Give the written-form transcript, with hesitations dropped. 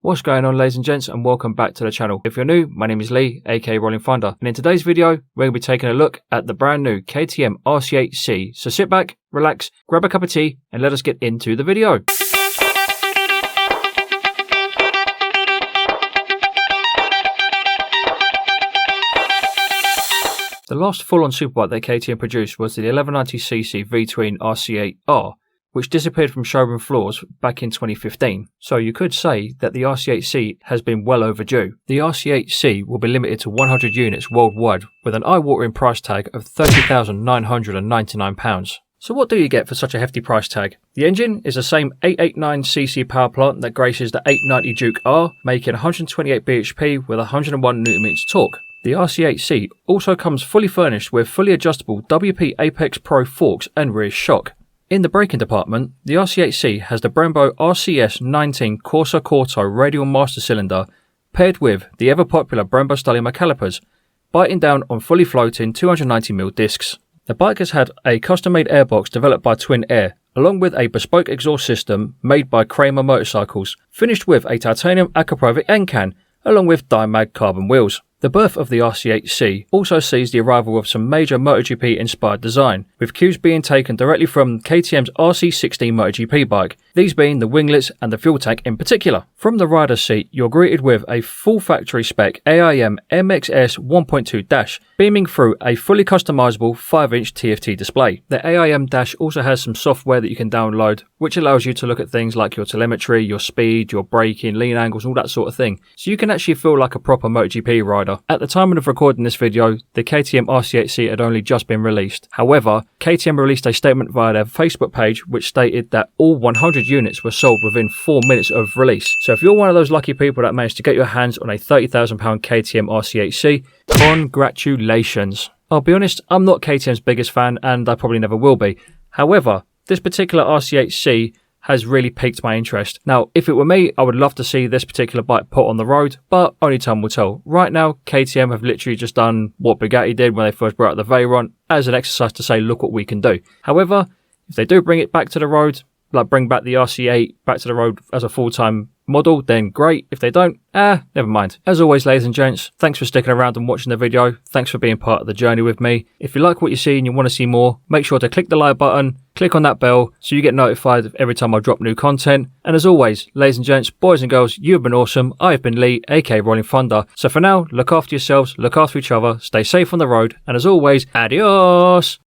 What's going on, ladies and gents, and welcome back to the channel. If you're new, my name is Lee, aka Rollin Thunder, and in today's video we're going to be taking a look at the brand new KTM RC. So sit back, relax, grab a cup of tea and let us get into the video. The last full-on superbike that KTM produced was the 1190cc V-twin RC8R, which disappeared from showroom floors back in 2015. So you could say that the RC8C has been well overdue. The RC8C will be limited to 100 units worldwide with an eye-watering price tag of £30,999. So what do you get for such a hefty price tag? The engine is the same 889cc power plant that graces the 890 Duke R, making 128 bhp with 101 Nm torque. The RC8C also comes fully furnished with fully adjustable WP Apex Pro forks and rear shock. In the braking department, the RC8C has the Brembo RCS19 Corsa Corto radial master cylinder paired with the ever popular Brembo Stylium calipers, biting down on fully floating 290mm discs. The bike has had a custom-made airbox developed by Twin Air, along with a bespoke exhaust system made by Kramer Motorcycles, finished with a titanium Akrapovic end can, along with Dimag carbon wheels. The birth of the RC8C also sees the arrival of some major MotoGP inspired design, with cues being taken directly from KTM's RC16 MotoGP bike, these being the winglets and the fuel tank in particular. From the rider's seat, you're greeted with a full factory spec AIM MXS 1.2 dash, beaming through a fully customizable 5-inch TFT display. The AIM dash also has some software that you can download, which allows you to look at things like your telemetry, your speed, your braking, lean angles, all that sort of thing. So you can actually feel like a proper MotoGP rider. At the time of recording this video, the KTM RC8C had only just been released. However, KTM released a statement via their Facebook page which stated that all 100 units were sold within 4 minutes of release. So if you're one of those lucky people that managed to get your hands on a £30,000 KTM RC8C, congratulations. I'll be honest, I'm not KTM's biggest fan and I probably never will be. However, this particular RC8C has really piqued my interest. Now, if it were me, I would love to see this particular bike put on the road, but only time will tell. Right now, KTM have literally just done what Bugatti did when they first brought out the Veyron as an exercise to say, look what we can do. However, if they do bring it back to the road, like bring back the RC8 back to the road as a full-time model, then great. If they don't, never mind. As always, ladies and gents, thanks for sticking around and watching the video. Thanks for being part of the journey with me. If you like what you see and you want to see more, make sure to click the like button, click on that bell so you get notified every time I drop new content. And as always, ladies and gents, boys and girls, you've been awesome. I've been Lee, aka Rollin Thunder. So for now, look after yourselves, look after each other, stay safe on the road, and as always, adios!